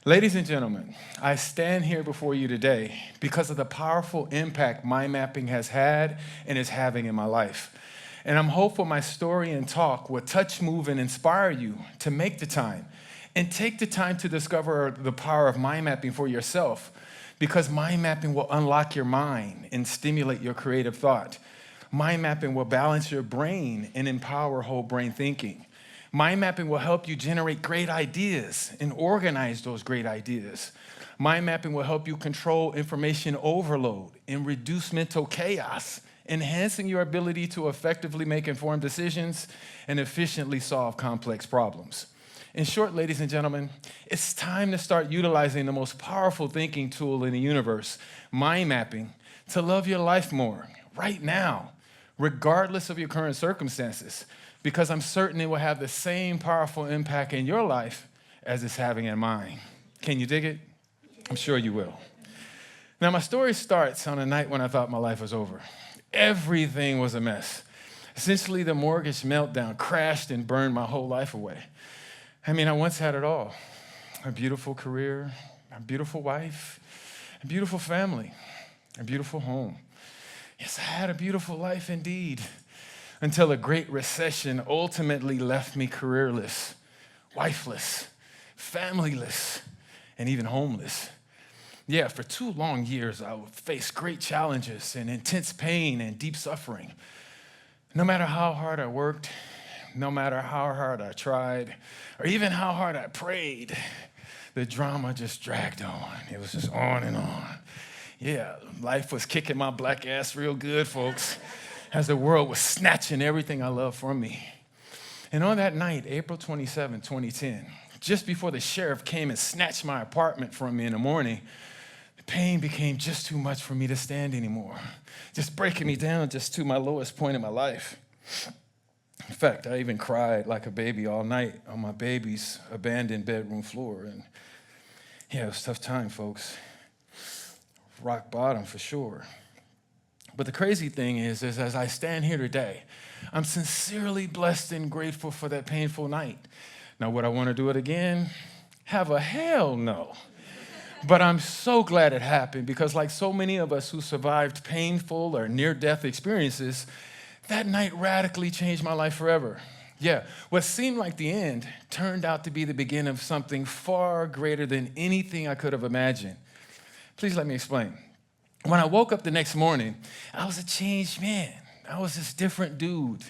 Ladies and gentlemen, I stand here before you today because of the powerful impact mind mapping has had and is having in my life. And I'm hopeful my story and talk will touch, move, and inspire you to make the time and take the time to discover the power of mind mapping for yourself, because mind mapping will unlock your mind and stimulate your creative thought. Mind mapping will balance your brain and empower whole brain thinking. Mind mapping will help you generate great ideas and organize those great ideas. Mind mapping will help you control information overload and reduce mental chaos, enhancing your ability to effectively make informed decisions and efficiently solve complex problems. In short, ladies and gentlemen, it's time to start utilizing the most powerful thinking tool in the universe, mind mapping, to love your life more right now, regardless of your current circumstances, because I'm certain it will have the same powerful impact in your life as it's having in mine. Can you dig it? I'm sure you will. Now, my story starts on a night when I thought my life was over. Everything was a mess. Essentially, the mortgage meltdown crashed and burned my whole life away. I mean, I once had it all: a beautiful career, a beautiful wife, a beautiful family, a beautiful home. Yes, I had a beautiful life indeed, until a great recession ultimately left me careerless, wifeless, familyless, and even homeless. Yeah, for 2 long years, I would face great challenges and intense pain and deep suffering. No matter how hard I worked, no matter how hard I tried, or even how hard I prayed, the drama just dragged on. It was just on and on. Yeah, life was kicking my black ass real good, folks, as the world was snatching everything I loved from me. And on that night, April 27, 2010, just before the sheriff came and snatched my apartment from me in the morning, the pain became just too much for me to stand anymore, just breaking me down just to my lowest point in my life. In fact, I even cried like a baby all night on my baby's abandoned bedroom floor. And yeah, it was a tough time, folks. Rock bottom for sure. But the crazy thing is as I stand here today, I'm sincerely blessed and grateful for that painful night. Now, would I want to do it again? Have a hell no. But I'm so glad it happened, because like so many of us who survived painful or near-death experiences, that night radically changed my life forever. Yeah, what seemed like the end turned out to be the beginning of something far greater than anything I could have imagined. Please let me explain. When I woke up the next morning, I was a changed man. I was this different dude,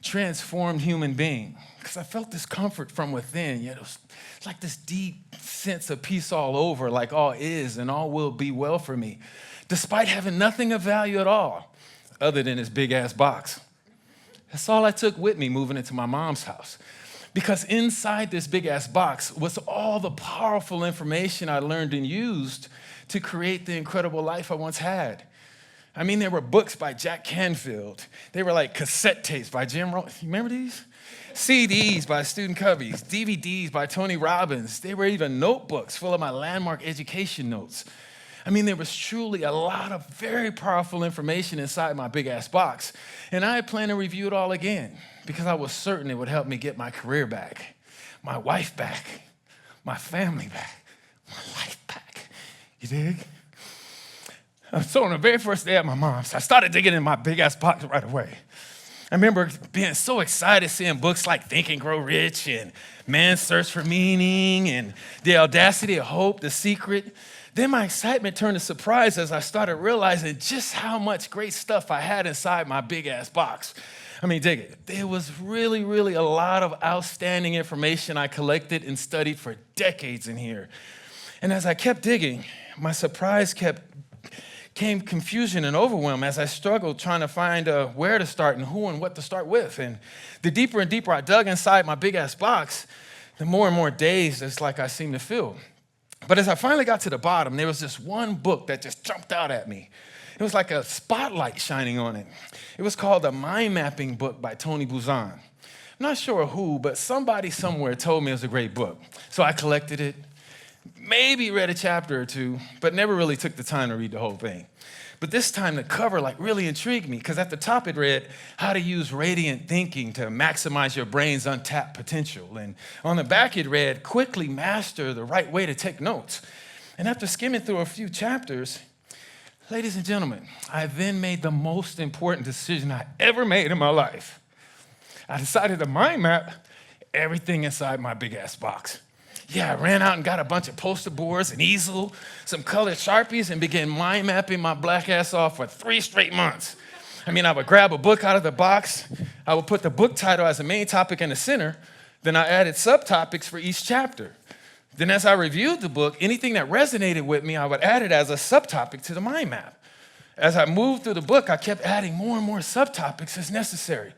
transformed human being, because I felt this comfort from within. Yet it was like this deep sense of peace all over, like all is and all will be well for me, despite having nothing of value at all other than this big-ass box. That's all I took with me moving into my mom's house, because inside this big-ass box was all the powerful information I learned and used to create the incredible life I once had. I mean, there were books by Jack Canfield. They were like cassette tapes by Jim Rohn. You remember these? CDs by Student Covey's, DVDs by Tony Robbins. They were even notebooks full of my landmark education notes. I mean, there was truly a lot of very powerful information inside my big-ass box. And I had planned to review it all again, because I was certain it would help me get my career back, my wife back, my family back, my life back. You dig? So on the very first day at my mom's, I started digging in my big-ass box right away. I remember being so excited seeing books like Think and Grow Rich and Man's Search for Meaning and The Audacity of Hope, The Secret. Then my excitement turned to surprise as I started realizing just how much great stuff I had inside my big-ass box. I mean, dig it. There was really, really a lot of outstanding information I collected and studied for decades in here. And as I kept digging, my surprise came confusion and overwhelm as I struggled trying to find where to start and who and what to start with. And the deeper and deeper I dug inside my big-ass box, the more and more dazed it's like I seemed to feel. But as I finally got to the bottom, there was this one book that just jumped out at me. It was like a spotlight shining on it. It was called The Mind Mapping Book by Tony Buzan. I'm not sure who, but somebody somewhere told me it was a great book. So I collected it, maybe read a chapter or two, but never really took the time to read the whole thing. But this time the cover really intrigued me because at the top it read, how to use radiant thinking to maximize your brain's untapped potential. And on the back it read, quickly master the right way to take notes. And after skimming through a few chapters, ladies and gentlemen, I then made the most important decision I ever made in my life. I decided to mind map everything inside my big ass box. Yeah, I ran out and got a bunch of poster boards, an easel, some colored Sharpies, and began mind mapping my black ass off for 3 straight months. I would grab a book out of the box, I would put the book title as the main topic in the center, then I added subtopics for each chapter. Then as I reviewed the book, anything that resonated with me, I would add it as a subtopic to the mind map. As I moved through the book, I kept adding more and more subtopics as necessary.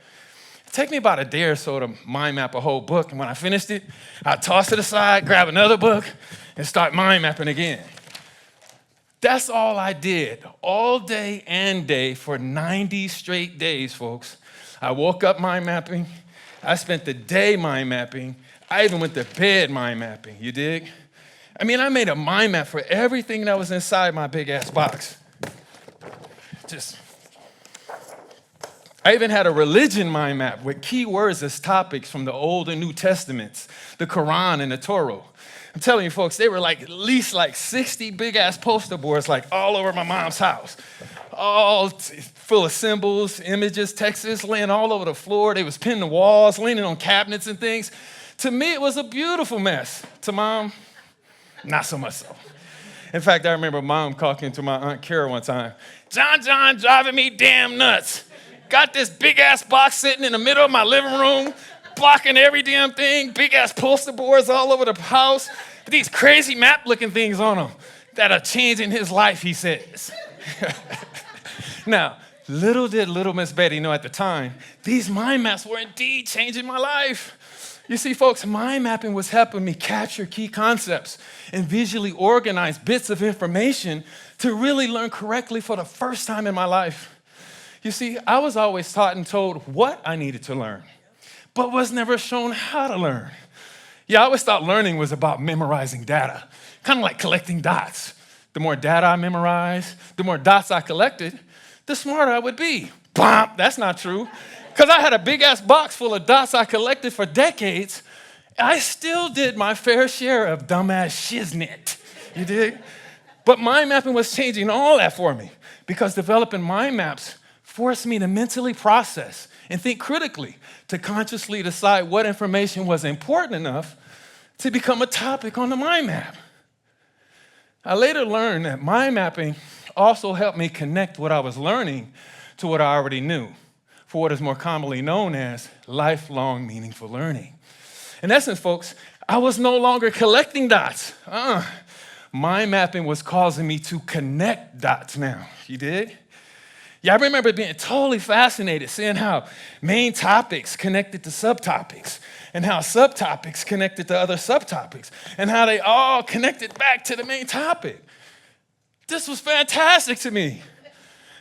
It took me about a day or so to mind map a whole book, and when I finished it, I'd toss it aside, grab another book, and start mind mapping again. That's all I did, all day and day for 90 straight days, folks. I woke up mind mapping, I spent the day mind mapping, I even went to bed mind mapping, you dig? I made a mind map for everything that was inside my big ass box. I even had a religion mind map with key words as topics from the Old and New Testaments, the Quran and the Torah. I'm telling you folks, they were at least 60 big ass poster boards all over my mom's house. All full of symbols, images, texts laying all over the floor. They was pinned to walls, leaning on cabinets and things. To me, it was a beautiful mess. To Mom, not so much so. In fact, I remember Mom talking to my Aunt Kara one time. John driving me damn nuts. Got this big-ass box sitting in the middle of my living room, blocking every damn thing, big-ass poster boards all over the house, these crazy map-looking things on them that are changing his life, he says. Now, little did little Miss Betty know at the time, these mind maps were indeed changing my life. You see, folks, mind mapping was helping me capture key concepts and visually organize bits of information to really learn correctly for the first time in my life. You see, I was always taught and told what I needed to learn, but was never shown how to learn. I always thought learning was about memorizing data, kind of like collecting dots. The more data I memorized, the more dots I collected, the smarter I would be. Bump, that's not true. Because I had a big-ass box full of dots I collected for decades, I still did my fair share of dumbass shiznit, you dig? But mind mapping was changing all that for me because developing mind maps forced me to mentally process and think critically to consciously decide what information was important enough to become a topic on the mind map. I later learned that mind mapping also helped me connect what I was learning to what I already knew, for what is more commonly known as lifelong meaningful learning. In essence, folks, I was no longer collecting dots. Mind mapping was causing me to connect dots now, you dig? I remember being totally fascinated, seeing how main topics connected to subtopics, and how subtopics connected to other subtopics, and how they all connected back to the main topic. This was fantastic to me.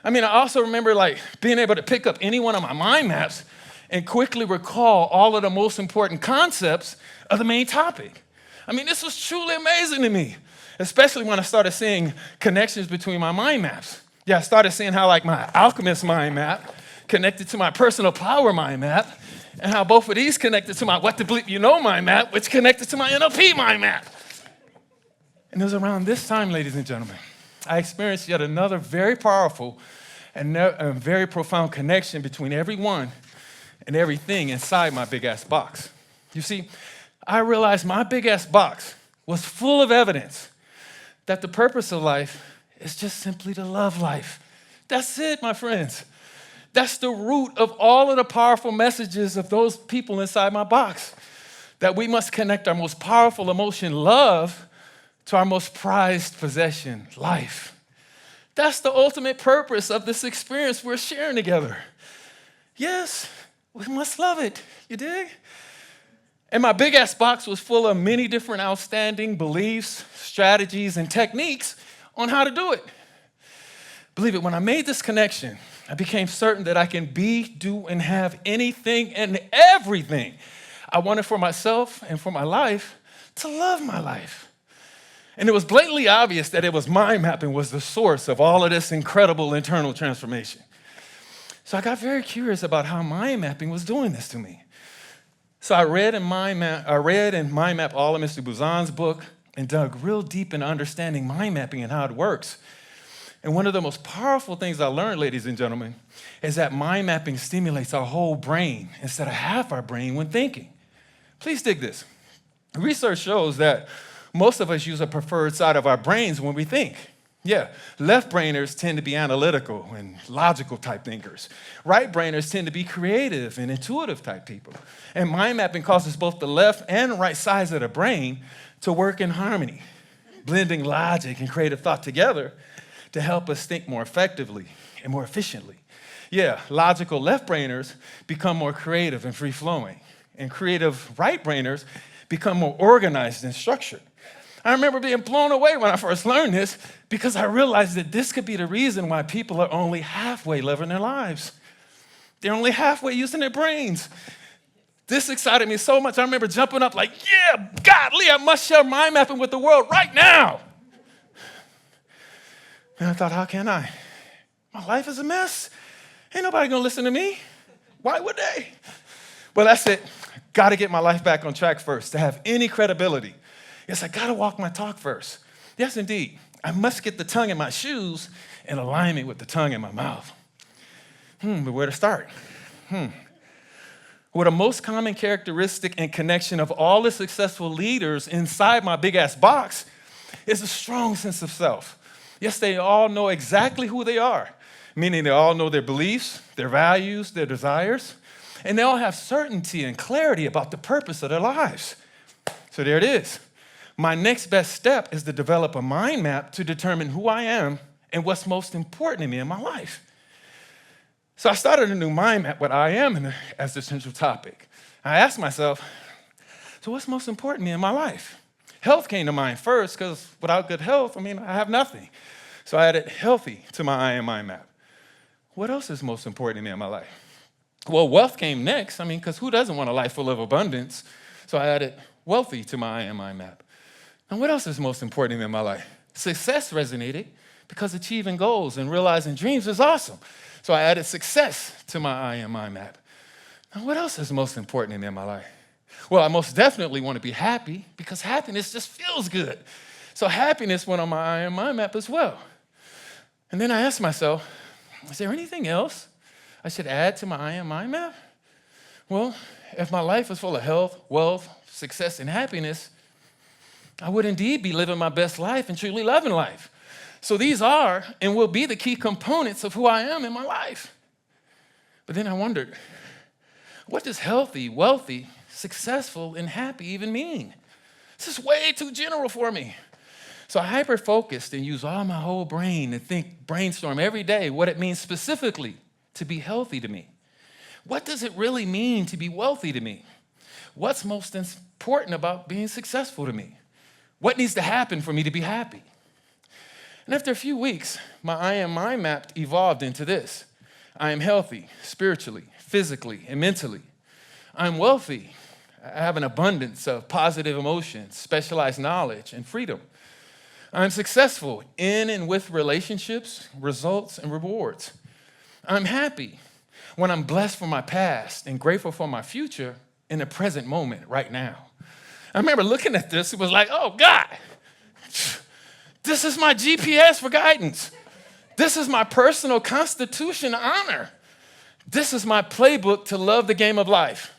I also remember being able to pick up any one of my mind maps and quickly recall all of the most important concepts of the main topic. This was truly amazing to me, especially when I started seeing connections between my mind maps. I started seeing how my alchemist mind map connected to my personal power mind map, and how both of these connected to my what to bleep you know mind map, which connected to my NLP mind map. And it was around this time, ladies and gentlemen, I experienced yet another very powerful and very profound connection between everyone and everything inside my big-ass box. You see, I realized my big-ass box was full of evidence that the purpose of life is just simply to love life. That's it, my friends. That's the root of all of the powerful messages of those people inside my box, that we must connect our most powerful emotion, love, to our most prized possession, life. That's the ultimate purpose of this experience we're sharing together. Yes, we must love it, you dig? And my big-ass box was full of many different outstanding beliefs, strategies, and techniques on how to do it. Believe it, when I made this connection, I became certain that I can be, do, and have anything and everything I wanted for myself and for my life to love my life. And it was blatantly obvious that it was mind mapping was the source of all of this incredible internal transformation. So I got very curious about how mind mapping was doing this to me. So I read and mind mapped all of Mr. Buzan's book and dug real deep into understanding mind mapping and how it works. And one of the most powerful things I learned, ladies and gentlemen, is that mind mapping stimulates our whole brain instead of half our brain when thinking. Please dig this. Research shows that most of us use a preferred side of our brains when we think. Yeah, left-brainers tend to be analytical and logical type thinkers. Right-brainers tend to be creative and intuitive type people. And mind mapping causes both the left and right sides of the brain to work in harmony, blending logic and creative thought together to help us think more effectively and more efficiently. Yeah, logical left-brainers become more creative and free-flowing, and creative right-brainers become more organized and structured. I remember being blown away when I first learned this because I realized that this could be the reason why people are only halfway living their lives. They're only halfway using their brains. This excited me so much. I remember jumping up like, yeah, godly, I must share mind mapping with the world right now. And I thought, how can I? My life is a mess. Ain't nobody gonna listen to me. Why would they? Well, that's it. Got to get my life back on track first to have any credibility. Yes, I got to walk my talk first. Yes, indeed. I must get the tongue in my shoes in alignment with the tongue in my mouth. But where to start? Well, the most common characteristic and connection of all the successful leaders inside my big-ass box is a strong sense of self. Yes, they all know exactly who they are, meaning they all know their beliefs, their values, their desires, and they all have certainty and clarity about the purpose of their lives. So there it is. My next best step is to develop a mind map to determine who I am and what's most important to me in my life. So I started a new mind map with I am as the central topic. I asked myself, so what's most important to me in my life? Health came to mind first because without good health, I have nothing. So I added healthy to my I am mind map. What else is most important to me in my life? Well, wealth came next, because who doesn't want a life full of abundance? So I added wealthy to my I am mind map. And what else is most important to me in my life? Success resonated because achieving goals and realizing dreams is awesome. So I added success to my I am mind map. And what else is most important to me in my life? Well, I most definitely want to be happy because happiness just feels good. So happiness went on my I am mind map as well. And then I asked myself, is there anything else I should add to my I am mind map? Well, if my life was full of health, wealth, success, and happiness, I would indeed be living my best life and truly loving life. So these are and will be the key components of who I am in my life. But then I wondered, what does healthy, wealthy, successful, and happy even mean? This is way too general for me. So I hyper-focused and used all my whole brain to brainstorm every day what it means specifically to be healthy to me. What does it really mean to be wealthy to me? What's most important about being successful to me? What needs to happen for me to be happy? And after a few weeks, my I am mind map evolved into this. I am healthy, spiritually, physically, and mentally. I'm wealthy. I have an abundance of positive emotions, specialized knowledge, and freedom. I'm successful in and with relationships, results, and rewards. I'm happy when I'm blessed for my past and grateful for my future in the present moment right now. I remember looking at this, it was like, oh God, this is my GPS for guidance. This is my personal constitution honor. This is my playbook to love the game of life.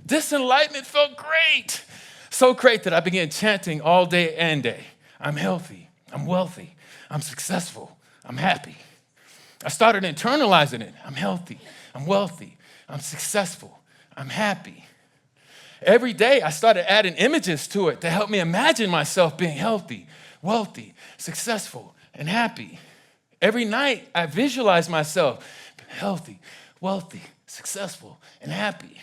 This enlightenment felt great. So great that I began chanting all day and day. I'm healthy, I'm wealthy, I'm successful, I'm happy. I started internalizing it. I'm healthy, I'm wealthy, I'm successful, I'm happy. Every day I started adding images to it to help me imagine myself being healthy, wealthy, successful, and happy. Every night I visualized myself healthy, wealthy, successful, and happy.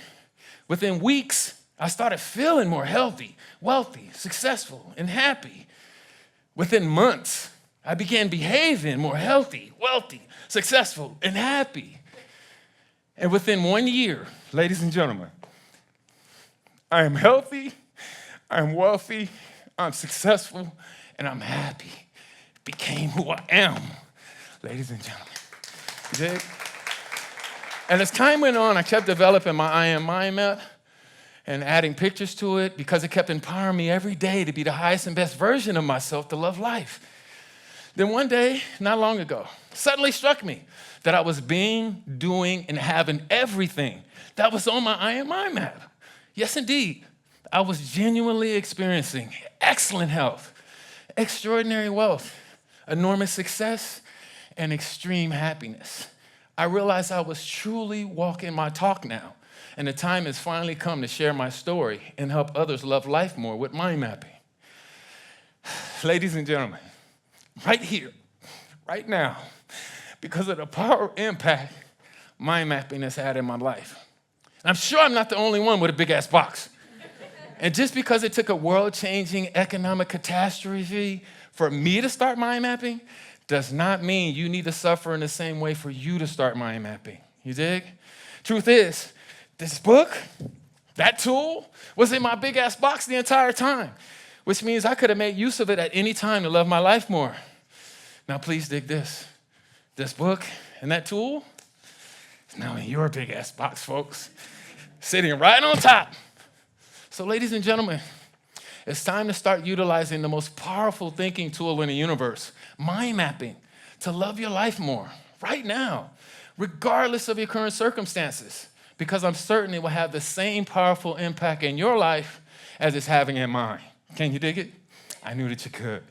Within weeks, I started feeling more healthy, wealthy, successful, and happy. Within months, I began behaving more healthy, wealthy, successful, and happy. And within 1 year, ladies and gentlemen, I am healthy, I'm wealthy, I'm successful, and I'm happy. Became who I am, ladies and gentlemen. You dig? And as time went on, I kept developing my I am mind map and adding pictures to it because it kept empowering me every day to be the highest and best version of myself to love life. Then one day, not long ago, suddenly struck me that I was being, doing, and having everything that was on my I am mind map. Yes, indeed. I was genuinely experiencing excellent health, extraordinary wealth, enormous success, and extreme happiness. I realized I was truly walking my talk now, and the time has finally come to share my story and help others love life more with mind mapping. Ladies and gentlemen, right here, right now, because of the power and impact mind mapping has had in my life. I'm sure I'm not the only one with a big-ass box. And just because it took a world-changing economic catastrophe for me to start mind mapping does not mean you need to suffer in the same way for you to start mind mapping. You dig? Truth is, this book, that tool, was in my big-ass box the entire time, which means I could have made use of it at any time to love my life more. Now, please dig this. This book and that tool is now in your big-ass box, folks, sitting right on top. So, ladies and gentlemen, it's time to start utilizing the most powerful thinking tool in the universe, mind mapping, to love your life more right now, regardless of your current circumstances, because I'm certain it will have the same powerful impact in your life as it's having in mine. Can you dig it? I knew that you could.